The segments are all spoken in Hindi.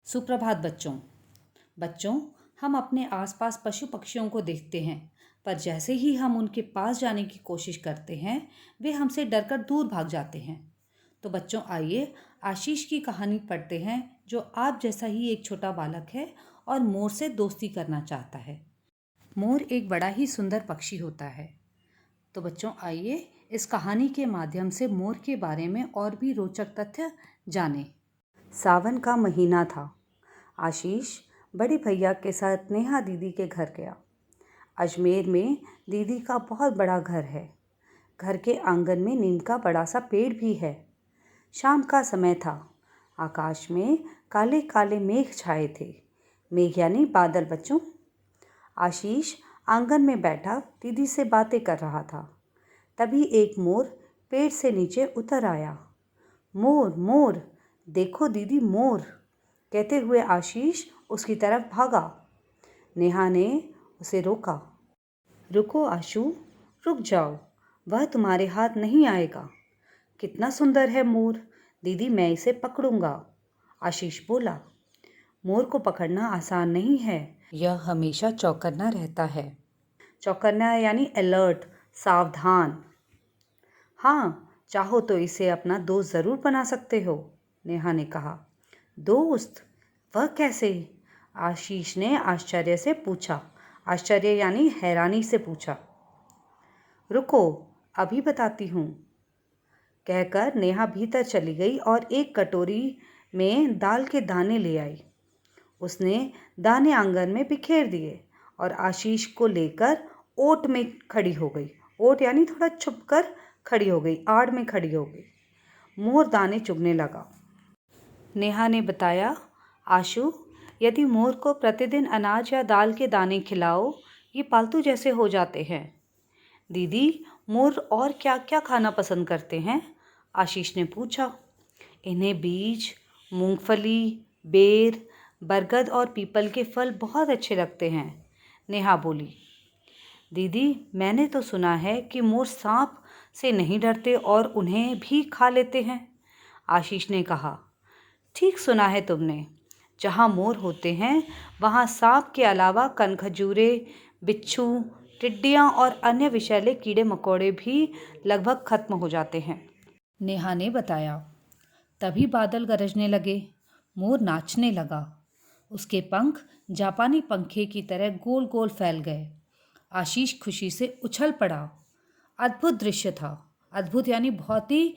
सुप्रभात बच्चों। बच्चों, हम अपने आसपास पशु पक्षियों को देखते हैं, पर जैसे ही हम उनके पास जाने की कोशिश करते हैं, वे हमसे डरकर दूर भाग जाते हैं। तो बच्चों, आइए आशीष की कहानी पढ़ते हैं, जो आप जैसा ही एक छोटा बालक है और मोर से दोस्ती करना चाहता है। मोर एक बड़ा ही सुंदर पक्षी होता है। तो बच्चों, आइए इस कहानी के माध्यम से मोर के बारे में और भी रोचक तथ्य जानें। सावन का महीना था। आशीष बड़ी भैया के साथ नेहा दीदी के घर गया। अजमेर में दीदी का बहुत बड़ा घर है। घर के आंगन में नीम का बड़ा सा पेड़ भी है। शाम का समय था। आकाश में काले काले मेघ छाए थे। मेघ यानी बादल बच्चों। आशीष आंगन में बैठा दीदी से बातें कर रहा था। तभी एक मोर पेड़ से नीचे उतर आया। मोर मोर, देखो दीदी मोर, कहते हुए आशीष उसकी तरफ भागा। नेहा ने उसे रोका। रुको आशु, रुक जाओ, वह तुम्हारे हाथ नहीं आएगा। कितना सुंदर है मोर, दीदी मैं इसे पकड़ूंगा, आशीष बोला। मोर को पकड़ना आसान नहीं है, यह हमेशा चौकन्ना रहता है। चौकन्ना यानी अलर्ट, सावधान। हाँ, चाहो तो इसे अपना दोस्त ज़रूर बना सकते हो, नेहा ने कहा। दोस्त? वह कैसे? आशीष ने आश्चर्य से पूछा। आश्चर्य यानी हैरानी से पूछा। रुको, अभी बताती हूँ, कहकर नेहा भीतर चली गई और एक कटोरी में दाल के दाने ले आई। उसने दाने आंगन में बिखेर दिए और आशीष को लेकर ओट में खड़ी हो गई। ओट यानी थोड़ा छुपकर खड़ी हो गई, आड़ में खड़ी हो गई। मोर दाने चुगने लगा। नेहा ने बताया, आशु, यदि मोर को प्रतिदिन अनाज या दाल के दाने खिलाओ, ये पालतू जैसे हो जाते हैं। दीदी, मोर और क्या क्या खाना पसंद करते हैं? आशीष ने पूछा। इन्हें बीज, मूंगफली, बेर, बरगद और पीपल के फल बहुत अच्छे लगते हैं, नेहा बोली। दीदी, मैंने तो सुना है कि मोर सांप से नहीं डरते और उन्हें भी खा लेते हैं, आशीष ने कहा। ठीक सुना है तुमने। जहाँ मोर होते हैं वहाँ सांप के अलावा कनखजूरे, बिच्छू, टिड्डियाँ और अन्य विषैले कीड़े मकोड़े भी लगभग खत्म हो जाते हैं, नेहा ने बताया। तभी बादल गरजने लगे। मोर नाचने लगा। उसके पंख जापानी पंखे की तरह गोल गोल फैल गए। आशीष खुशी से उछल पड़ा। अद्भुत दृश्य था। अद्भुत यानी बहुत ही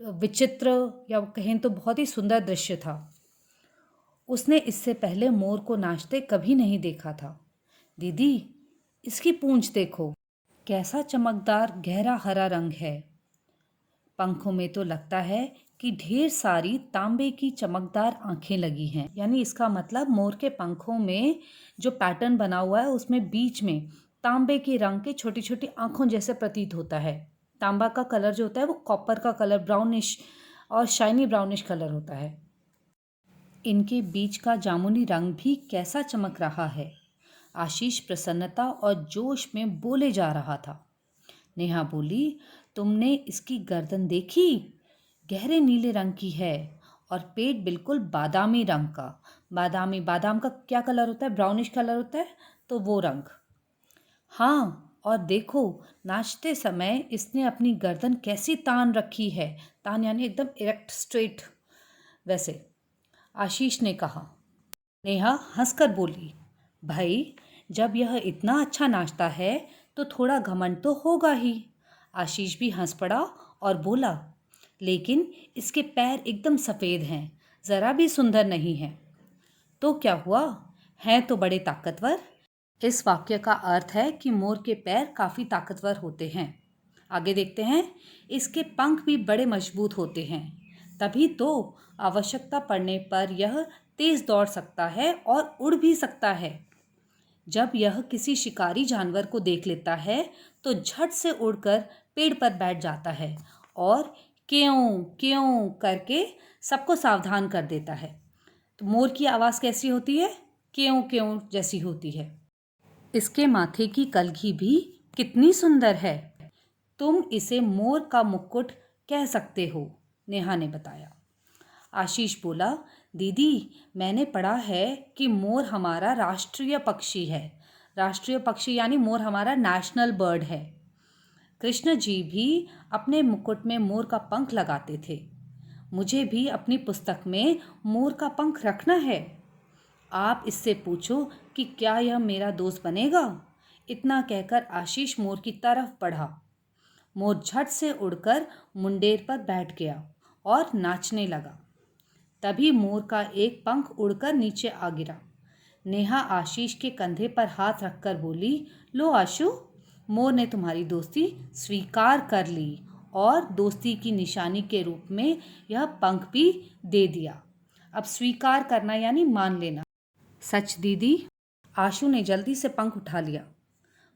विचित्र, या कहें तो बहुत ही सुंदर दृश्य था। उसने इससे पहले मोर को नाचते कभी नहीं देखा था। दीदी, इसकी पूंछ देखो, कैसा चमकदार गहरा हरा रंग है। पंखों में तो लगता है कि ढेर सारी तांबे की चमकदार आंखें लगी हैं। यानी इसका मतलब मोर के पंखों में जो पैटर्न बना हुआ है उसमें बीच में तांबे के रंग के छोटी छोटी आंखों जैसे प्रतीत होता है। तांबा का कलर जो होता है वो कॉपर का कलर, ब्राउनिश और शाइनी ब्राउनिश कलर होता है। इनके बीच का जामुनी रंग भी कैसा चमक रहा है। आशीष प्रसन्नता और जोश में बोले जा रहा था। नेहा बोली, तुमने इसकी गर्दन देखी? गहरे नीले रंग की है और पेट बिल्कुल बादामी रंग का। बादामी, बादाम का क्या कलर होता है? ब्राउनिश कलर होता है, तो वो रंग। हाँ, और देखो, नाचते समय इसने अपनी गर्दन कैसी तान रखी है। तान यानी एकदम इरेक्ट, स्ट्रेट, वैसे, आशीष ने कहा। नेहा हंसकर बोली, भाई, जब यह इतना अच्छा नाचता है तो थोड़ा घमंड तो होगा ही। आशीष भी हंस पड़ा और बोला, लेकिन इसके पैर एकदम सफ़ेद हैं, ज़रा भी सुंदर नहीं है। तो क्या हुआ, हैं तो बड़े ताकतवर। इस वाक्य का अर्थ है कि मोर के पैर काफ़ी ताकतवर होते हैं। आगे देखते हैं, इसके पंख भी बड़े मजबूत होते हैं, तभी तो आवश्यकता पड़ने पर यह तेज दौड़ सकता है और उड़ भी सकता है। जब यह किसी शिकारी जानवर को देख लेता है तो झट से उड़कर पेड़ पर बैठ जाता है और क्यों क्यों करके सबको सावधान कर देता है। तो मोर की आवाज़ कैसी होती है? क्यों क्यों जैसी होती है। इसके माथे की कलगी भी कितनी सुंदर है। तुम इसे मोर का मुकुट कह सकते हो, नेहा ने बताया। आशीष बोला, दीदी, मैंने पढ़ा है कि मोर हमारा राष्ट्रीय पक्षी है। राष्ट्रीय पक्षी यानी मोर हमारा नेशनल बर्ड है। कृष्ण जी भी अपने मुकुट में मोर का पंख लगाते थे। मुझे भी अपनी पुस्तक में मोर का पंख रखना है। आप इससे पूछो कि क्या यह मेरा दोस्त बनेगा। इतना कहकर आशीष मोर की तरफ बढ़ा। मोर झट से उड़कर मुंडेर पर बैठ गया और नाचने लगा। तभी मोर का एक पंख उड़कर नीचे आ गिरा। नेहा आशीष के कंधे पर हाथ रखकर बोली, लो आशु, मोर ने तुम्हारी दोस्ती स्वीकार कर ली और दोस्ती की निशानी के रूप में यह पंख भी दे दिया। अब स्वीकार करना यानी मान लेना। सच दीदी। आशु ने जल्दी से पंख उठा लिया।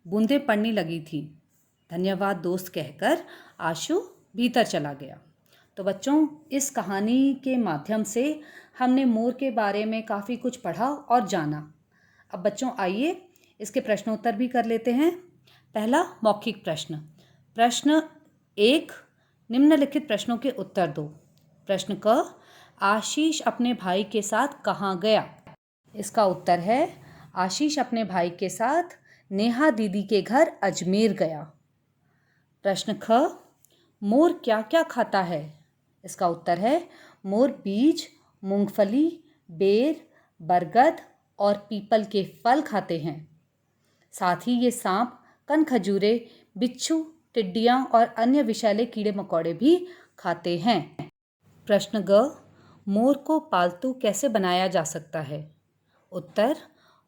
बूंदें पड़ने लगी थी। धन्यवाद दोस्त कहकर आशु भीतर चला गया। तो बच्चों, इस कहानी के माध्यम से हमने मोर के बारे में काफ़ी कुछ पढ़ा और जाना। अब बच्चों आइए इसके प्रश्नोत्तर भी कर लेते हैं। पहला मौखिक प्रश्न। प्रश्न 1, निम्नलिखित प्रश्नों के उत्तर दो। प्रश्न क, आशीष अपने भाई के साथ कहाँ गया? इसका उत्तर है, आशीष अपने भाई के साथ नेहा दीदी के घर अजमेर गया। प्रश्न ख, मोर क्या क्या खाता है? इसका उत्तर है, मोर बीज, मूंगफली, बेर, बरगद और पीपल के फल खाते हैं। साथ ही ये सांप, कनखजूरे, बिच्छू, टिड्डियाँ और अन्य विषैले कीड़े मकोड़े भी खाते हैं। प्रश्न ग, मोर को पालतू कैसे बनाया जा सकता है? उत्तर,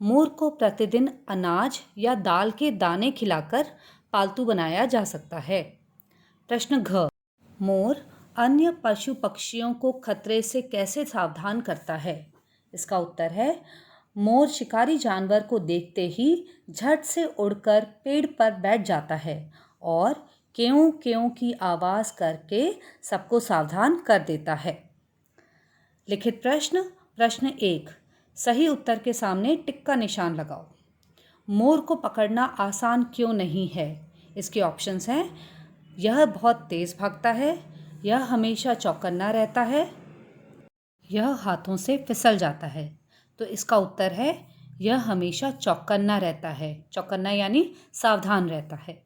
मोर को प्रतिदिन अनाज या दाल के दाने खिलाकर पालतू बनाया जा सकता है। प्रश्न घ, मोर अन्य पशु पक्षियों को खतरे से कैसे सावधान करता है? इसका उत्तर है, मोर शिकारी जानवर को देखते ही झट से उड़कर पेड़ पर बैठ जाता है और केयों केयों की आवाज़ करके सबको सावधान कर देता है। लिखित प्रश्न। प्रश्न 1, सही उत्तर के सामने टिक का निशान लगाओ। मोर को पकड़ना आसान क्यों नहीं है? इसके ऑप्शंस हैं, यह बहुत तेज़ भागता है, यह हमेशा चौकन्ना रहता है, यह हाथों से फिसल जाता है। तो इसका उत्तर है, यह हमेशा चौकन्ना रहता है। चौकन्ना यानी सावधान रहता है।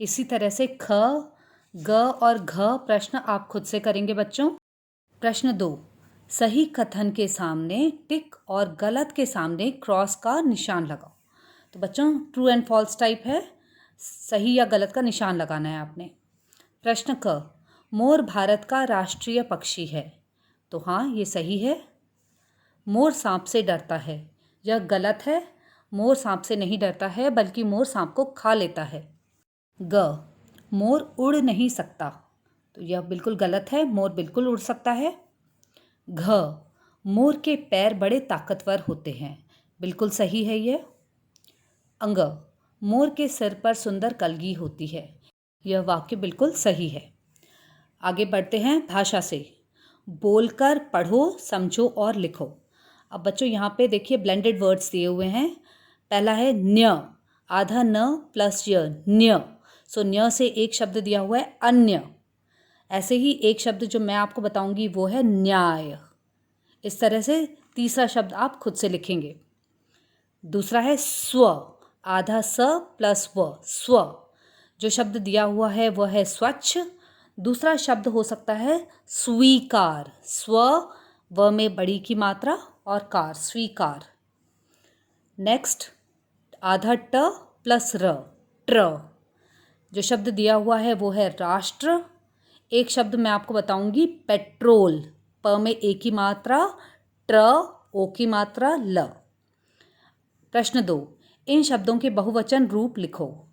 इसी तरह से ख, ग और घ प्रश्न आप खुद से करेंगे बच्चों। प्रश्न 2, सही कथन के सामने टिक और गलत के सामने क्रॉस का निशान लगाओ। तो बच्चों ट्रू एंड फॉल्स टाइप है, सही या गलत का निशान लगाना है आपने। प्रश्न क, मोर भारत का राष्ट्रीय पक्षी है। तो हाँ, ये सही है। मोर सांप से डरता है, यह गलत है। मोर सांप से नहीं डरता है बल्कि मोर सांप को खा लेता है। ग, मोर उड़ नहीं सकता। तो यह बिल्कुल गलत है, मोर बिल्कुल उड़ सकता है। घ, मोर के पैर बड़े ताकतवर होते हैं। बिल्कुल सही है ये। अंग, मोर के सिर पर सुंदर कलगी होती है। यह वाक्य बिल्कुल सही है। आगे बढ़ते हैं भाषा से। बोलकर पढ़ो, समझो और लिखो। अब बच्चों यहाँ पे देखिए ब्लेंडेड वर्ड्स दिए हुए हैं। पहला है न्य, आधा न प्लस य, न्य। सो न्य से एक शब्द दिया हुआ है अन्य। ऐसे ही एक शब्द जो मैं आपको बताऊंगी वो है न्याय। इस तरह से तीसरा शब्द आप खुद से लिखेंगे। दूसरा है स्व, आधा स प्लस व, स्व। जो शब्द दिया हुआ है वह है स्वच्छ। दूसरा शब्द हो सकता है स्वीकार, स्व व में बड़ी की मात्रा और कार, स्वीकार। नेक्स्ट, आधा ट प्लस र, ट्र। जो शब्द दिया हुआ है वो है राष्ट्र। एक शब्द मैं आपको बताऊंगी पेट्रोल, प में ए की मात्रा, ट्र ओ की मात्रा, ल। प्रश्न 2, इन शब्दों के बहुवचन रूप लिखो।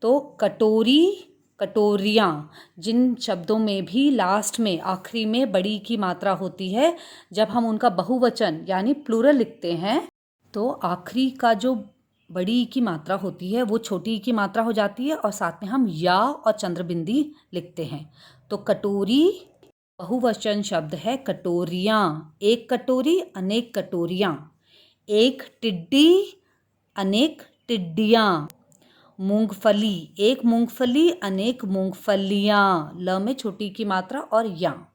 तो कटोरी, कटोरियाँ। जिन शब्दों में भी लास्ट में आखिरी में बड़ी की मात्रा होती है, जब हम उनका बहुवचन यानी प्लूरल लिखते हैं तो आखिरी का जो बड़ी की मात्रा होती है वो छोटी की मात्रा हो जाती है और साथ में हम या और चंद्रबिंदी लिखते हैं। तो कटोरी बहुवचन शब्द है कटोरियाँ। एक कटोरी, अनेक कटोरियाँ। एक टिड्डी, अनेक टिड्डियाँ। मूंगफली, एक मूंगफली, अनेक मूंगफलियाँ। ल में छोटी की मात्रा और या।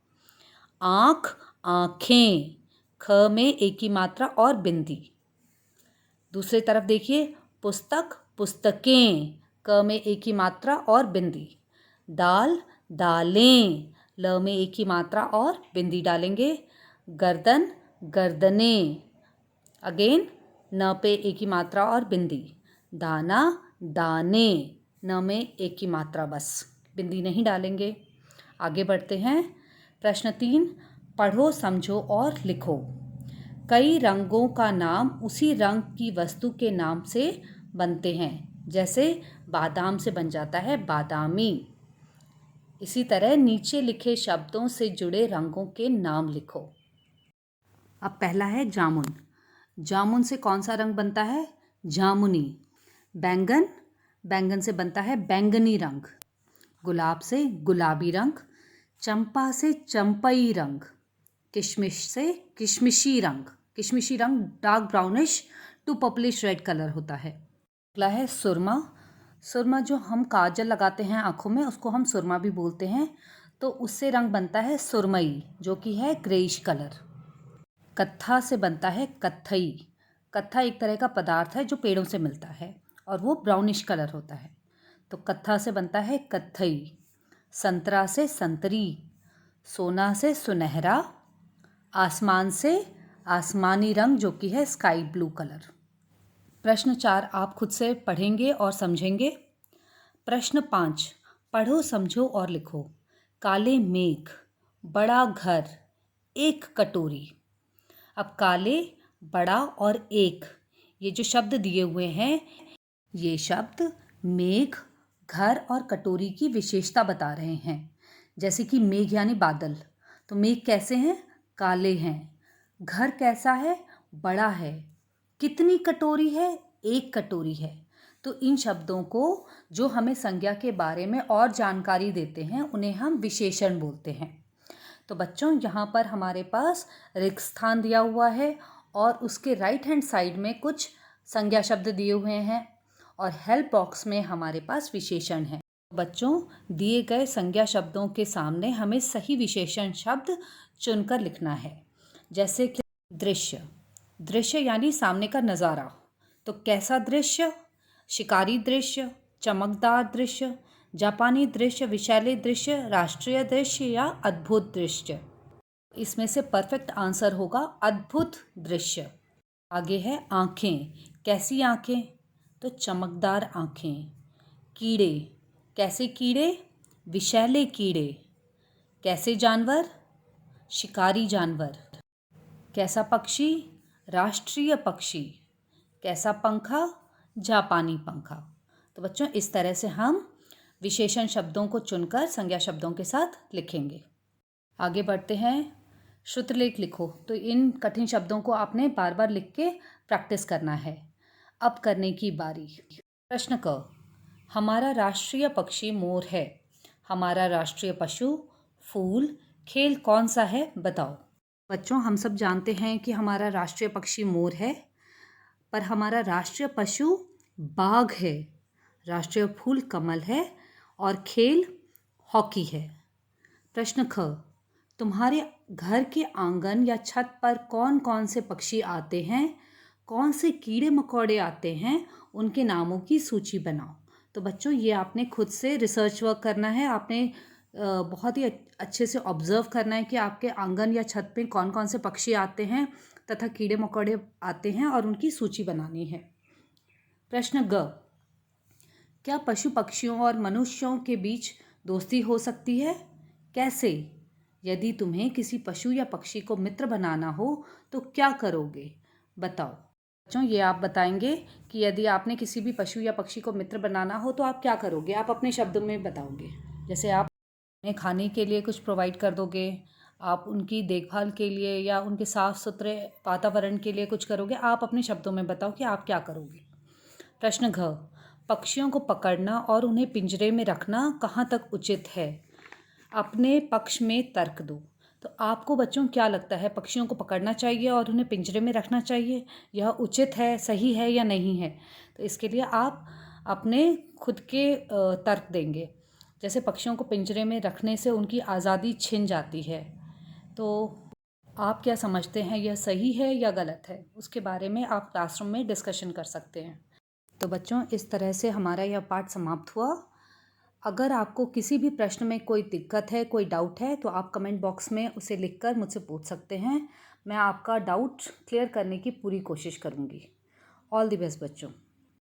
आँख, आँखें। ख में एक ही मात्रा और बिंदी। दूसरी तरफ देखिए, पुस्तक पुस्तकें, क में एक ही मात्रा और बिंदी। दाल दालें, ल में एक ही मात्रा और बिंदी डालेंगे। गर्दन गर्दनें, अगेन न पे एक ही मात्रा और बिंदी। दाना दाने, न में एक ही मात्रा बस, बिंदी नहीं डालेंगे। आगे बढ़ते हैं। प्रश्न 3, पढ़ो समझो और लिखो। कई रंगों का नाम उसी रंग की वस्तु के नाम से बनते हैं, जैसे बादाम से बन जाता है बादामी। इसी तरह नीचे लिखे शब्दों से जुड़े रंगों के नाम लिखो। अब पहला है जामुन। जामुन से कौन सा रंग बनता है? जामुनी। बैंगन, बैंगन से बनता है बैंगनी रंग। गुलाब से गुलाबी रंग। चंपा से चंपई रंग। किशमिश से किशमिशी रंग। किशमिशी रंग dark brownish to purplish red colour होता है। अगला है सुरमा। सुरमा जो हम काजल लगाते हैं आँखों में, उसको हम सुरमा भी बोलते हैं। तो उससे रंग बनता है सुरमई, जो कि है ग्रेइश कलर। कत्था से बनता है कत्थई। कत्था एक तरह का पदार्थ है जो पेड़ों से मिलता है और वो ब्राउनिश कलर होता है। तो कत्था से बनता है कत्थई। संतरा से संतरी। सोना से सुनहरा। आसमान से आसमानी रंग, जो कि है स्काई ब्लू कलर। प्रश्न 4 आप खुद से पढ़ेंगे और समझेंगे। प्रश्न 5, पढ़ो समझो और लिखो। काले मेघ, बड़ा घर, एक कटोरी। अब काले, बड़ा और एक, ये जो शब्द दिए हुए हैं, ये शब्द मेघ, घर और कटोरी की विशेषता बता रहे हैं। जैसे कि मेघ यानी बादल, तो मेघ कैसे हैं? काले हैं। घर कैसा है? बड़ा है। कितनी कटोरी है? एक कटोरी है। तो इन शब्दों को जो हमें संज्ञा के बारे में और जानकारी देते हैं, उन्हें हम विशेषण बोलते हैं। तो बच्चों, यहाँ पर हमारे पास रिक्त स्थान दिया हुआ है और उसके राइट हैंड साइड में कुछ संज्ञा शब्द दिए हुए हैं और हेल्प बॉक्स में हमारे पास विशेषण है। बच्चों, दिए गए संज्ञा शब्दों के सामने हमें सही विशेषण शब्द चुनकर लिखना है। जैसे कि दृश्य, दृश्य यानी सामने का नज़ारा। तो कैसा दृश्य? शिकारी दृश्य, चमकदार दृश्य, जापानी दृश्य, विषैले दृश्य, राष्ट्रीय दृश्य या अद्भुत दृश्य। इसमें से परफेक्ट आंसर होगा अद्भुत दृश्य। आगे है आँखें। कैसी आँखें? तो चमकदार आँखें। कीड़े, कैसे कीड़े? विषैले कीड़े। कैसे जानवर? शिकारी जानवर। कैसा पक्षी? राष्ट्रीय पक्षी। कैसा पंखा? जापानी पंखा। तो बच्चों, इस तरह से हम विशेषण शब्दों को चुनकर संज्ञा शब्दों के साथ लिखेंगे। आगे बढ़ते हैं। श्रुतलेख लिखो। तो इन कठिन शब्दों को आपने बार बार लिख के प्रैक्टिस करना है। अब करने की बारी। प्रश्न क, हमारा राष्ट्रीय पक्षी मोर है। हमारा राष्ट्रीय पशु फूल। खेल कौन सा है? बताओ। बच्चों, हम सब जानते हैं कि हमारा राष्ट्रीय पक्षी मोर है, पर हमारा राष्ट्रीय पशु बाघ है। राष्ट्रीय फूल कमल है और खेल हॉकी है। प्रश्न ख, तुम्हारे घर के आंगन या छत पर कौन कौन से पक्षी आते हैं? कौन से कीड़े मकोड़े आते हैं? उनके नामों की सूची बनाओ। तो बच्चों, ये आपने खुद से रिसर्च वर्क करना है। आपने बहुत ही अच्छे से ऑब्जर्व करना है कि आपके आंगन या छत पे कौन कौन से पक्षी आते हैं तथा कीड़े मकोड़े आते हैं और उनकी सूची बनानी है। प्रश्न ग, क्या पशु पक्षियों और मनुष्यों के बीच दोस्ती हो सकती है? कैसे? यदि तुम्हें किसी पशु या पक्षी को मित्र बनाना हो तो क्या करोगे? बताओ। बच्चों, ये आप बताएंगे कि यदि आपने किसी भी पशु या पक्षी को मित्र बनाना हो तो आप क्या करोगे? आप अपने शब्दों में बताओगे। जैसे आप उन्हें खाने के लिए कुछ प्रोवाइड कर दोगे, आप उनकी देखभाल के लिए या उनके साफ सुथरे वातावरण के लिए कुछ करोगे। आप अपने शब्दों में बताओ कि आप क्या करोगे। प्रश्न घ, पक्षियों को पकड़ना और उन्हें पिंजरे में रखना कहाँ तक उचित है? अपने पक्ष में तर्क दो। तो आपको बच्चों क्या लगता है, पक्षियों को पकड़ना चाहिए और उन्हें पिंजरे में रखना चाहिए? यह उचित है, सही है या नहीं है? तो इसके लिए आप अपने खुद के तर्क देंगे। जैसे पक्षियों को पिंजरे में रखने से उनकी आज़ादी छिन जाती है, तो आप क्या समझते हैं, यह सही है या गलत है, उसके बारे में आप क्लासरूम में डिस्कशन कर सकते हैं। तो बच्चों, इस तरह से हमारा यह पाठ समाप्त हुआ। अगर आपको किसी भी प्रश्न में कोई दिक्कत है, कोई डाउट है, तो आप कमेंट बॉक्स में उसे लिखकर मुझसे पूछ सकते हैं। मैं आपका डाउट क्लियर करने की पूरी कोशिश करूँगी। ऑल द बेस्ट बच्चों।